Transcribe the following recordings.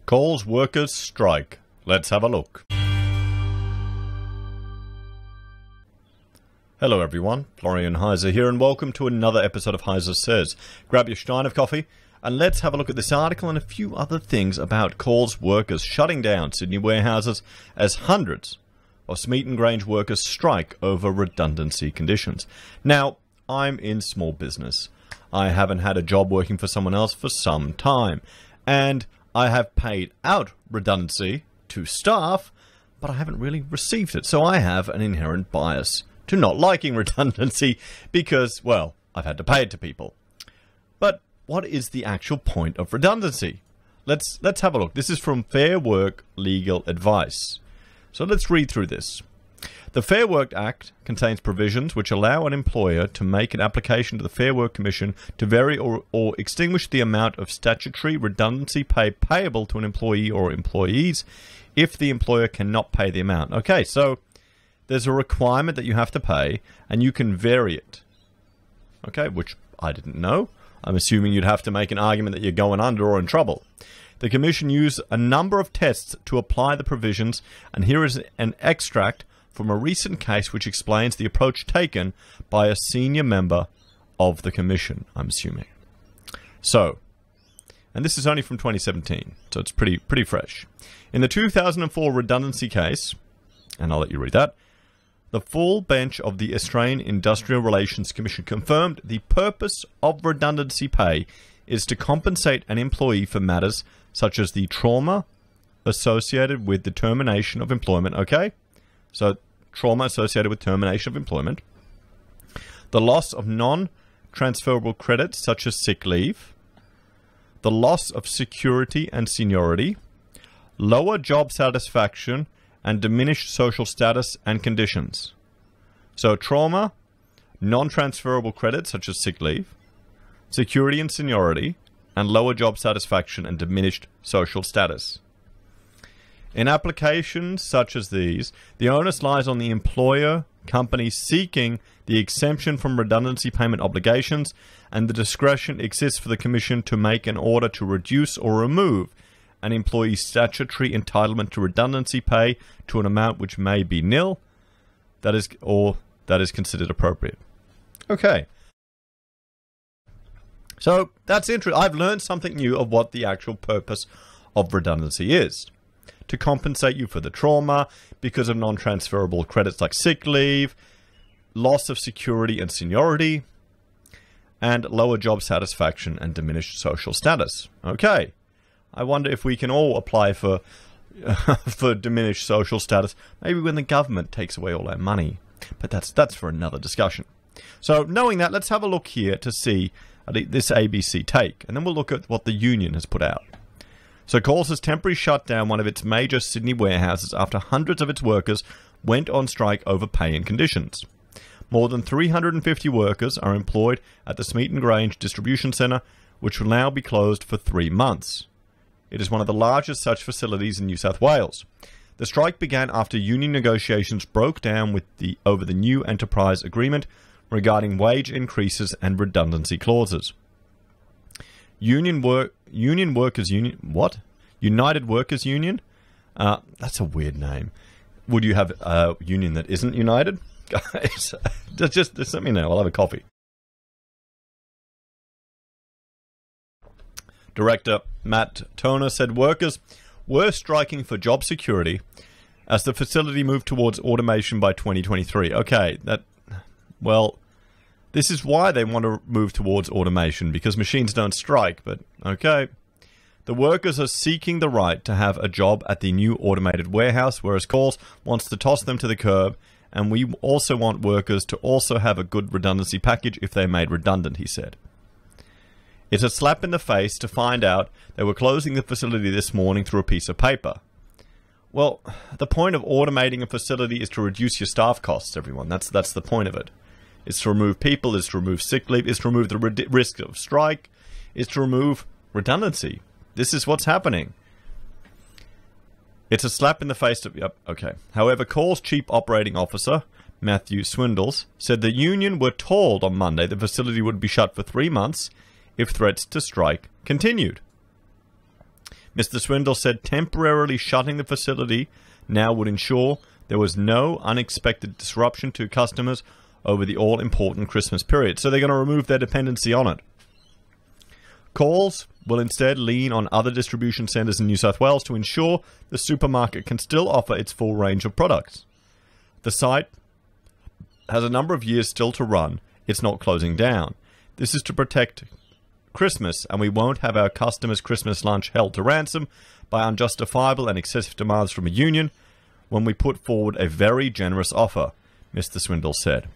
Calls workers strike. Let's have a look. Hello everyone, Florian.Heise here, and welcome to another episode of HeiseSays. Grab your stein of coffee and let's have a look at this article and a few other things about calls workers shutting down Sydney warehouses as hundreds of Smeaton Grange workers strike over redundancy conditions. Now, I'm in small business. I haven't had a job working for someone else for some time, and I have paid out redundancy to staff, but I haven't really received it. So I have an inherent bias to not liking redundancy because, well, I've had to pay it to people. But what is the actual point of redundancy? Let's have a look. This is from Fair Work Legal Advice. So let's read through this. The Fair Work Act contains provisions which allow an employer to make an application to the Fair Work Commission to vary or extinguish the amount of statutory redundancy pay payable to an employee or employees if the employer cannot pay the amount. Okay, so there's a requirement that you have to pay and you can vary it. Okay, which I didn't know. I'm assuming you'd have to make an argument that you're going under or in trouble. The Commission used a number of tests to apply the provisions, and here is an extract from a recent case which explains the approach taken by a senior member of the Commission, I'm assuming. So, and this is only from 2017, so it's pretty fresh. In the 2004 redundancy case, and I'll let you read that, the full bench of the Australian Industrial Relations Commission confirmed the purpose of redundancy pay is to compensate an employee for matters such as the trauma associated with the termination of employment, okay? So, trauma associated with termination of employment, the loss of non-transferable credits such as sick leave, the loss of security and seniority, lower job satisfaction, and diminished social status and conditions. So trauma, non-transferable credits such as sick leave, security and seniority, and lower job satisfaction and diminished social status. In applications such as these, the onus lies on the employer company seeking the exemption from redundancy payment obligations, and the discretion exists for the Commission to make an order to reduce or remove an employee's statutory entitlement to redundancy pay to an amount which may be nil, that is considered appropriate. Okay. So that's interesting. I've learned something new of what the actual purpose of redundancy is. To compensate you for the trauma because of non-transferable credits like sick leave, loss of security and seniority, and lower job satisfaction and diminished social status. Okay. I wonder if we can all apply for diminished social status, maybe when the government takes away all our money. But that's for another discussion. So knowing that, let's have a look here to see this ABC take, and then we'll look at what the union has put out. So Coles has temporarily shut down one of its major Sydney warehouses after hundreds of its workers went on strike over pay and conditions. More than 350 workers are employed at the Smeaton Grange distribution centre, which will now be closed for 3 months. It is one of the largest such facilities in New South Wales. The strike began after union negotiations broke down over the new enterprise agreement regarding wage increases and redundancy clauses. United Workers Union? That's a weird name. Would you have a union that isn't united? Guys, just let me know. I'll have a coffee. Director Matt Toner said workers were striking for job security as the facility moved towards automation by 2023. Okay, this is why they want to move towards automation, because machines don't strike, but okay. The workers are seeking the right to have a job at the new automated warehouse, whereas Coles wants to toss them to the curb, and we also want workers to also have a good redundancy package if they're made redundant, he said. It's a slap in the face to find out they were closing the facility this morning through a piece of paper. Well, the point of automating a facility is to reduce your staff costs, everyone. That's the point of it. It's to remove people, it's to remove sick leave, it's to remove the risk of strike, it's to remove redundancy. This is what's happening. It's a slap in the face to... Yep, okay. However, Coles Chief Operating Officer, Matthew Swindles, said the union were told on Monday the facility would be shut for 3 months if threats to strike continued. Mr. Swindle said temporarily shutting the facility now would ensure there was no unexpected disruption to customers over the all-important Christmas period. So they're going to remove their dependency on it. Coles will instead lean on other distribution centres in New South Wales to ensure the supermarket can still offer its full range of products. The site has a number of years still to run. It's not closing down. This is to protect Christmas, and we won't have our customers' Christmas lunch held to ransom by unjustifiable and excessive demands from a union when we put forward a very generous offer, Mr. Swindle said.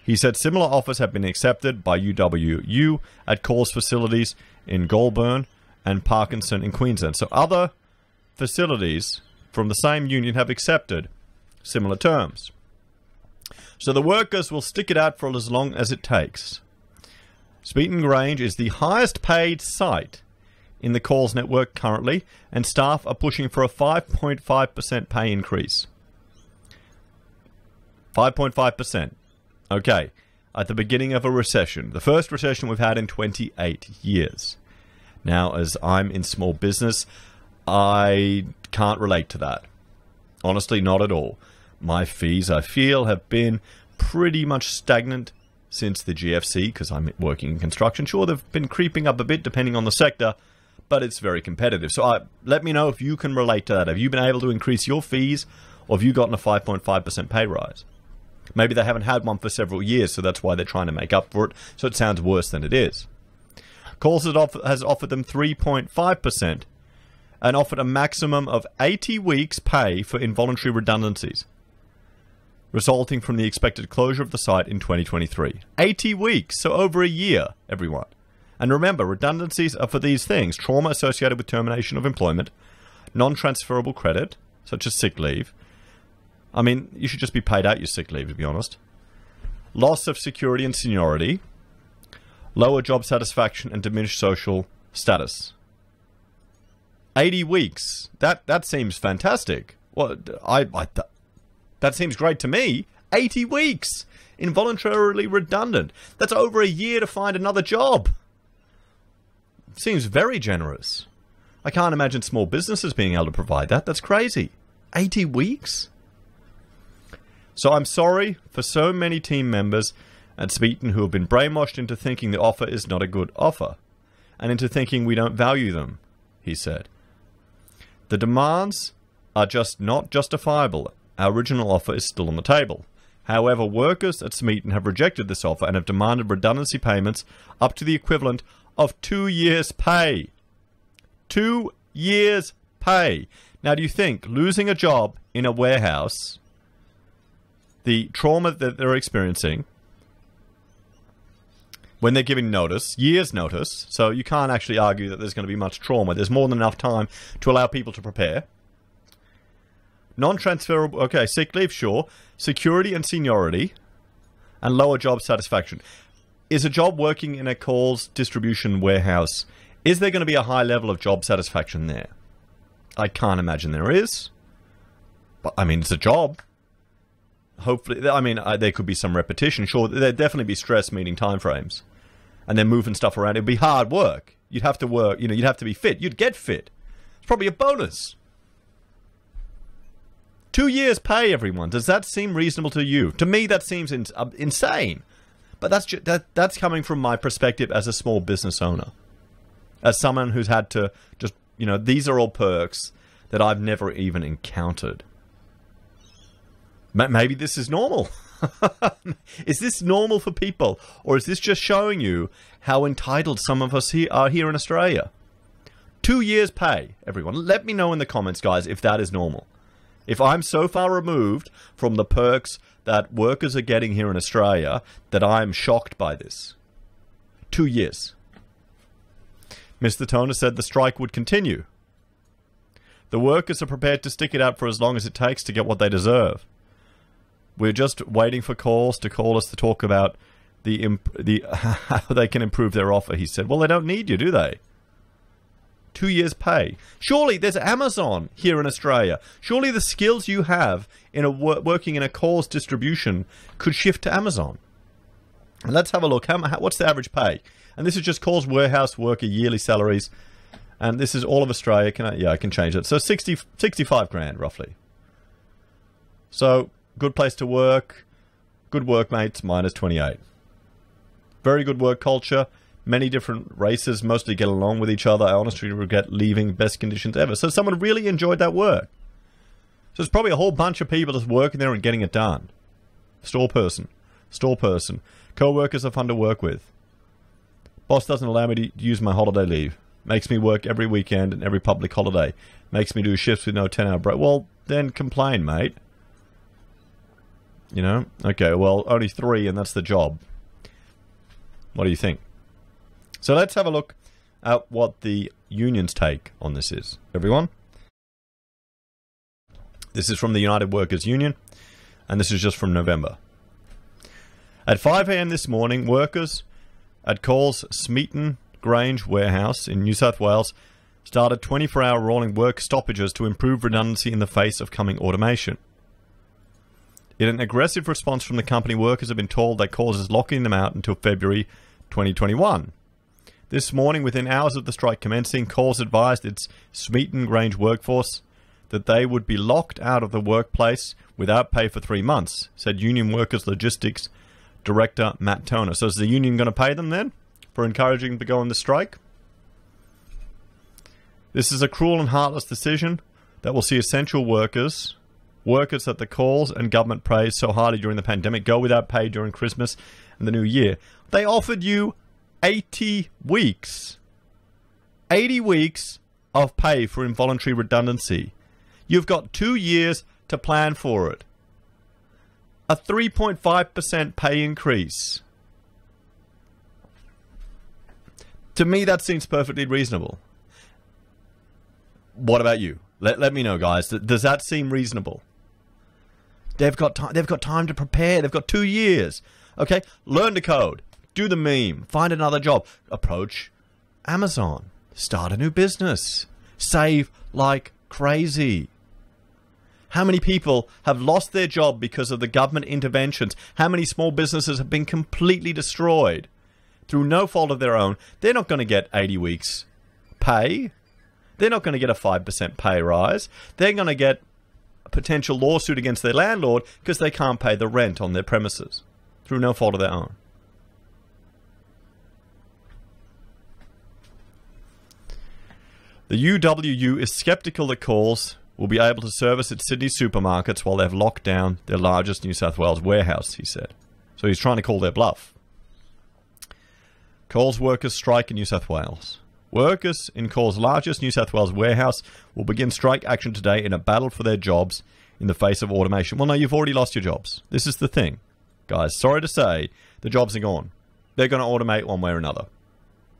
He said similar offers have been accepted by UWU at Coles facilities in Goulburn and Parkinson in Queensland. So other facilities from the same union have accepted similar terms. So the workers will stick it out for as long as it takes. Smeaton Grange is the highest paid site in the Coles network currently, and staff are pushing for a 5.5% pay increase. 5.5%. Okay, at the beginning of a recession. The first recession we've had in 28 years. Now, as I'm in small business, I can't relate to that. Honestly, not at all. My fees, I feel, have been pretty much stagnant since the GFC, because I'm working in construction. Sure, they've been creeping up a bit depending on the sector, but it's very competitive. So let me know if you can relate to that. Have you been able to increase your fees, or have you gotten a 5.5% pay rise? Maybe they haven't had one for several years, so that's why they're trying to make up for it, so it sounds worse than it is. Coles has offered them 3.5% and offered a maximum of 80 weeks' pay for involuntary redundancies, resulting from the expected closure of the site in 2023. 80 weeks, so over a year, everyone. And remember, redundancies are for these things: trauma associated with termination of employment, non-transferable credit, such as sick leave. I mean, you should just be paid out your sick leave, to be honest. Loss of security and seniority, lower job satisfaction, and diminished social status. 80 weeks. That seems fantastic. Well, that seems great to me. 80 weeks. Involuntarily redundant. That's over a year to find another job. Seems very generous. I can't imagine small businesses being able to provide that. That's crazy. 80 weeks? So I'm sorry for so many team members at Smeaton who have been brainwashed into thinking the offer is not a good offer, and into thinking we don't value them, he said. The demands are just not justifiable. Our original offer is still on the table. However, workers at Smeaton have rejected this offer and have demanded redundancy payments up to the equivalent of 2 years' pay. 2 years' pay. Now, do you think losing a job in a warehouse, the trauma that they're experiencing when they're giving notice, years' notice, so you can't actually argue that there's going to be much trauma. There's more than enough time to allow people to prepare. Non-transferable, okay, sick leave, sure. Security and seniority, and lower job satisfaction. Is a job working in a Coles distribution warehouse, is there going to be a high level of job satisfaction there? I can't imagine there is. But, I mean, it's a job. Hopefully, I mean, there could be some repetition. Sure, there'd definitely be stress meeting timeframes. And then moving stuff around. It'd be hard work. You'd have to work, you know, you'd have to be fit. You'd get fit. It's probably a bonus. 2 years' pay, everyone. Does that seem reasonable to you? To me, that seems insane. But that's coming from my perspective as a small business owner. As someone who's had to just, you know, these are all perks that I've never even encountered. Maybe this is normal. Is this normal for people? Or is this just showing you how entitled some of us are here in Australia? 2 years' pay, everyone. Let me know in the comments, guys, if that is normal. If I'm so far removed from the perks that workers are getting here in Australia that I'm shocked by this. 2 years. Mr. Toner said the strike would continue. The workers are prepared to stick it out for as long as it takes to get what they deserve. We're just waiting for Coles to call us to talk about how they can improve their offer, he said. Well, they don't need you, do they? 2 years' pay. Surely there's Amazon here in Australia. Surely the skills you have in working in a Coles distribution could shift to Amazon. And let's have a look. What's the average pay? And this is just Coles warehouse worker yearly salaries And this is all of Australia. Yeah, I can change it. So 65 grand, roughly. So, good place to work. Good workmates, minus 28. Very good work culture. Many different races mostly get along with each other. I honestly regret leaving. Best conditions ever. So someone really enjoyed that work. So it's probably a whole bunch of people just working there and getting it done. Store person. Co-workers are fun to work with. Boss doesn't allow me to use my holiday leave. Makes me work every weekend and every public holiday. Makes me do shifts with no 10-hour break. Well, then complain, mate. You know? Okay, well, only 3 and that's the job. What do you think? So let's have a look at what the union's take on this is. Everyone? This is from the United Workers Union, and this is just from November. At 5 a.m. this morning, workers at Coles Smeaton Grange warehouse in New South Wales started 24-hour rolling work stoppages to improve redundancy in the face of coming automation. In an aggressive response from the company, workers have been told that Coles is locking them out until February 2021. This morning, within hours of the strike commencing, Coles advised its Smeaton Grange workforce that they would be locked out of the workplace without pay for 3 months, said Union Workers Logistics Director Matt Toner. So is the union going to pay them then for encouraging them to go on the strike? This is a cruel and heartless decision that will see essential workers that the Coles and government praised so highly during the pandemic, go without pay during Christmas and the New Year. They offered you 80 weeks. 80 weeks of pay for involuntary redundancy. You've got 2 years to plan for it. A 3.5% pay increase. To me, that seems perfectly reasonable. What about you? Let me know, guys. Does that seem reasonable? They've got time to prepare. They've got 2 years. Okay? Learn to code. Do the meme. Find another job. Approach Amazon. Start a new business. Save like crazy. How many people have lost their job because of the government interventions? How many small businesses have been completely destroyed through no fault of their own? They're not going to get 80 weeks pay. They're not going to get a 5% pay rise. They're going to get a potential lawsuit against their landlord because they can't pay the rent on their premises through no fault of their own. The UWU is skeptical that Coles will be able to service its Sydney supermarkets while they've locked down their largest New South Wales warehouse, he said. So he's trying to call their bluff. Coles workers strike in New South Wales. Workers in Coles' largest New South Wales warehouse will begin strike action today in a battle for their jobs in the face of automation. Well, no, you've already lost your jobs. This is the thing. Guys, sorry to say, the jobs are gone. They're going to automate one way or another.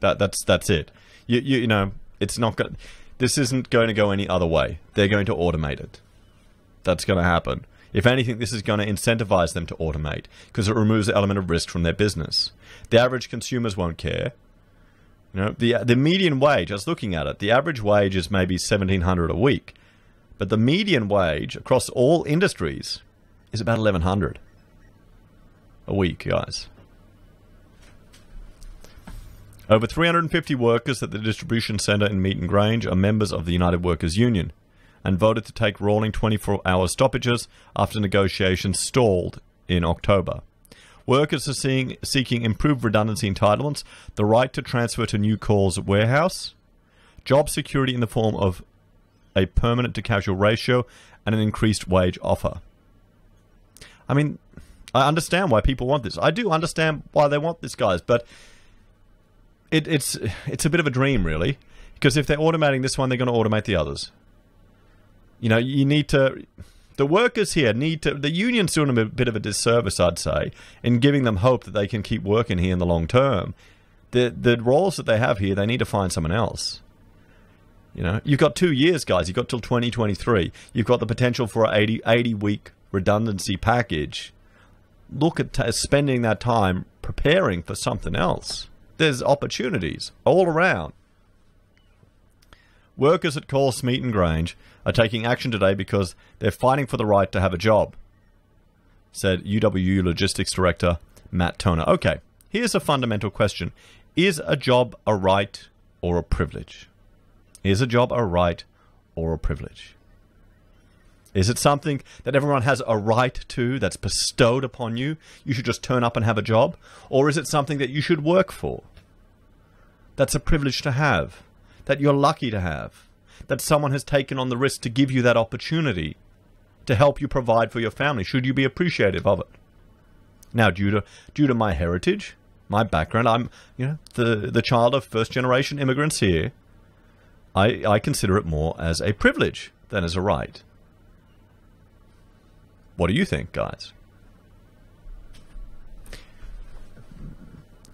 That's it. You know, it's not going. This isn't going to go any other way. They're going to automate it. That's going to happen. If anything, this is going to incentivize them to automate because it removes the element of risk from their business. The average consumers won't care. You know, the median wage, I was looking at it, the average wage is maybe $1,700 a week. But the median wage across all industries is about $1,100 a week, guys. Over 350 workers at the distribution centre in Smeaton Grange are members of the United Workers Union and voted to take rolling 24-hour stoppages after negotiations stalled in October. Workers are seeking improved redundancy entitlements, the right to transfer to new Coles warehouse, job security in the form of a permanent to casual ratio, and an increased wage offer. I mean, I understand why people want this. I do understand why they want this, guys, but it's a bit of a dream, really, because if they're automating this one, they're going to automate the others. You know, you need to... The workers here need to... The union's doing them a bit of a disservice, I'd say, in giving them hope that they can keep working here in the long term. The roles that they have here, they need to find someone else. You know, you've got 2 years, guys. You've got till 2023. You've got the potential for an 80-week redundancy package. Look at spending that time preparing for something else. There's opportunities all around. Workers at Coles Smeaton Grange are taking action today because they're fighting for the right to have a job, said UWU Logistics Director Matt Toner. Okay, here's a fundamental question. Is a job a right or a privilege? Is a job a right or a privilege? Is it something that everyone has a right to, that's bestowed upon you? You should just turn up and have a job? Or is it something that you should work for? That's a privilege to have, that you're lucky to have, that someone has taken on the risk to give you that opportunity to help you provide for your family. Should you be appreciative of it? Now, due to my heritage, my background, I'm the child of first-generation immigrants here. I consider it more as a privilege than as a right. What do you think, guys?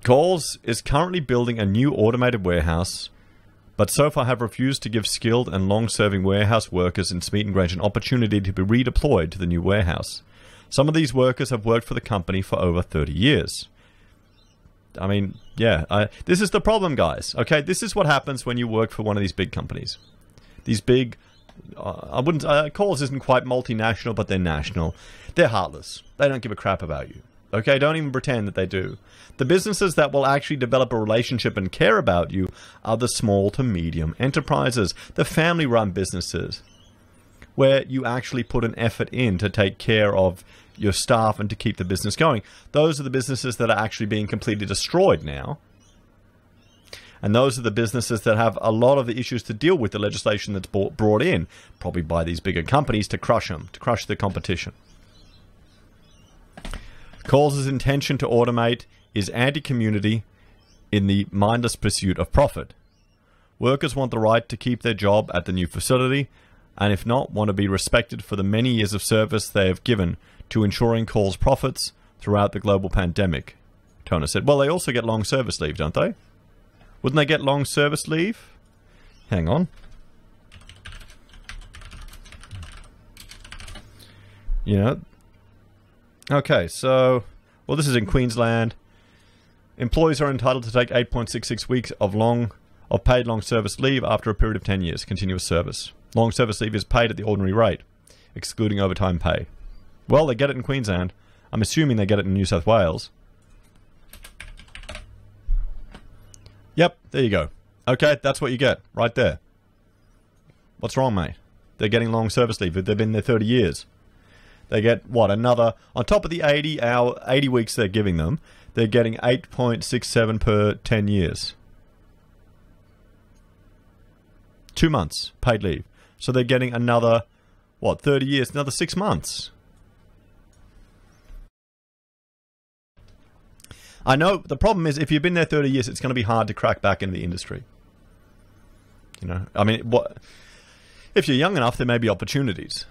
Coles is currently building a new automated warehouse, but so far have refused to give skilled and long-serving warehouse workers in Smeaton Grange an opportunity to be redeployed to the new warehouse. Some of these workers have worked for the company for over 30 years. I mean, yeah, this is the problem, guys. Okay, this is what happens when you work for one of these big companies. These big, Coles isn't quite multinational, but they're national. They're heartless. They don't give a crap about you. Okay, don't even pretend that they do. The businesses that will actually develop a relationship and care about you are the small to medium enterprises, the family-run businesses, where you actually put an effort in to take care of your staff and to keep the business going. Those are the businesses that are actually being completely destroyed now. And those are the businesses that have a lot of the issues to deal with the legislation that's brought in, probably by these bigger companies, to crush them, to crush the competition. Coles' intention to automate is anti-community in the mindless pursuit of profit. Workers want the right to keep their job at the new facility, and if not, want to be respected for the many years of service they have given to ensuring Coles' profits throughout the global pandemic. Toner said, well, they also get long service leave, don't they? Wouldn't they get long service leave? Hang on. Okay, so, well, this is in Queensland. Employees are entitled to take 8.66 weeks of paid long service leave after a period of 10 years, continuous service. Long service leave is paid at the ordinary rate, excluding overtime pay. Well, they get it in Queensland. I'm assuming they get it in New South Wales. Yep, there you go. Okay, that's what you get, right there. What's wrong, mate? They're getting long service leave. They've been there 30 years. They get, what, another... On top of the 80 weeks they're giving them, they're getting 8.67 per 10 years. 2 months paid leave. So they're getting another, what, 30 years, another 6 months. I know the problem is if you've been there 30 years, it's going to be hard to crack back into the industry. I mean, if you're young enough, there may be opportunities.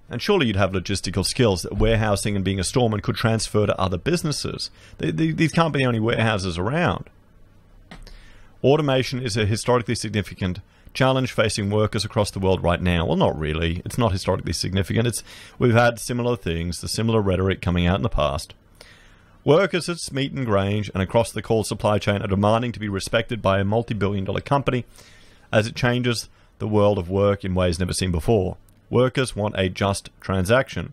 And surely you'd have logistical skills that warehousing and being a storeman could transfer to other businesses. These can't be the only warehouses around. Automation is a historically significant challenge facing workers across the world right now. Well, not really. It's not historically significant. We've had similar things, the similar rhetoric coming out in the past. Workers at Smeaton Grange and across the Coles supply chain are demanding to be respected by a multi-billion-dollar company as it changes the world of work in ways never seen before. Workers want a just transaction.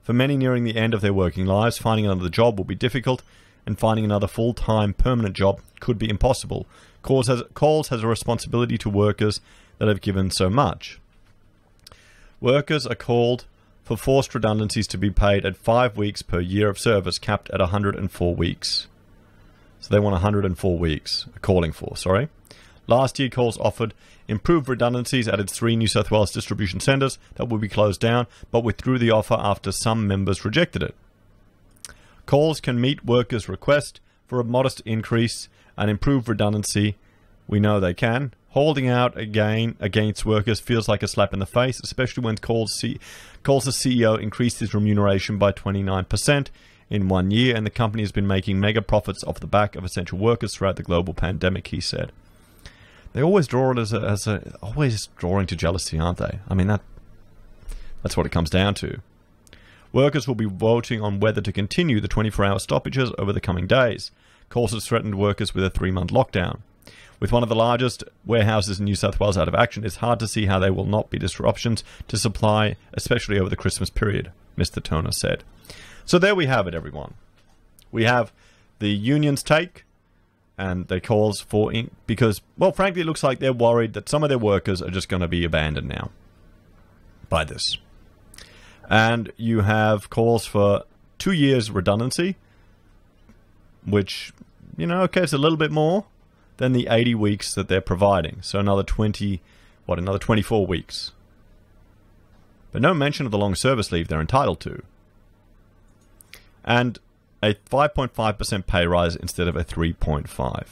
For many nearing the end of their working lives, finding another job will be difficult, and finding another full-time permanent job could be impossible. Coles has a responsibility to workers that have given so much. Workers are called for forced redundancies to be paid at 5 weeks per year of service, capped at 104 weeks. So they want 104 weeks, calling for, sorry. Last year, Coles offered improved redundancies at its 3 New South Wales distribution centres that will be closed down, but withdrew the offer after some members rejected it. Coles can meet workers' request for a modest increase and improve redundancy. We know they can. Holding out again against workers feels like a slap in the face, especially when Coles' CEO increased his remuneration by 29% in 1 year, and the company has been making mega profits off the back of essential workers throughout the global pandemic, he said. They always draw it always drawing to jealousy, aren't they? I mean, that's what it comes down to. Workers will be voting on whether to continue the 24-hour stoppages over the coming days. Coles has threatened workers with a 3-month lockdown. With one of the largest warehouses in New South Wales out of action, it's hard to see how there will not be disruptions to supply, especially over the Christmas period, Mr. Toner said. So there we have it, everyone. We have the union's take and their calls for because, well, frankly, it looks like they're worried that some of their workers are just going to be abandoned now by this. And you have calls for 2 years redundancy, which, you know, okay, it's a little bit more than the 80 weeks that they're providing. So another 24 weeks. But no mention of the long service leave they're entitled to. And a 5.5% pay rise instead of a 3.5%.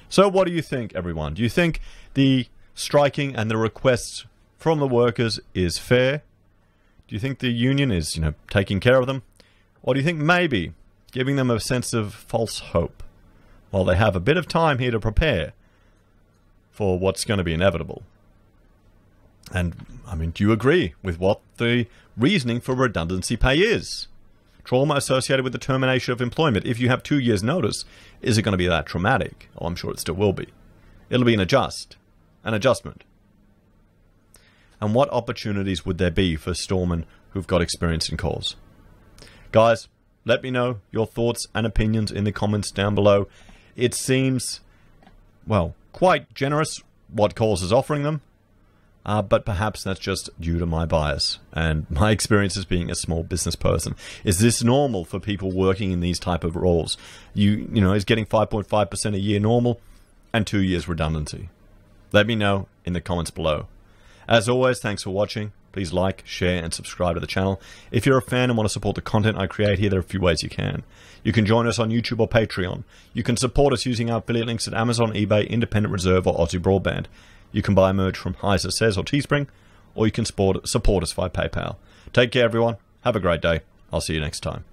So what do you think, everyone? Do you think the striking and the requests from the workers is fair? Do you think the union is, you know, taking care of them? Or do you think maybe giving them a sense of false hope while they have a bit of time here to prepare for what's going to be inevitable? And, I mean, do you agree with what the reasoning for redundancy pay is? Trauma associated with the termination of employment, if you have 2 years' notice, is it going to be that traumatic? Oh, I'm sure it still will be. It'll be an adjustment. And what opportunities would there be for storemen who've got experience in calls? Guys, let me know your thoughts and opinions in the comments down below. It seems, well, quite generous what calls is offering them. But perhaps that's just due to my bias and my experience as being a small business person. Is this normal for people working in these type of roles? You know, is getting 5.5% a year normal and 2 years redundancy? Let me know in the comments below. As always, thanks for watching. Please like, share, and subscribe to the channel. If you're a fan and want to support the content I create here, there are a few ways you can. You can join us on YouTube or Patreon. You can support us using our affiliate links at Amazon, eBay, Independent Reserve, or AussieBroadband. You can buy merch from HeiseSays or Teespring, or you can support us via PayPal. Take care, everyone. Have a great day. I'll see you next time.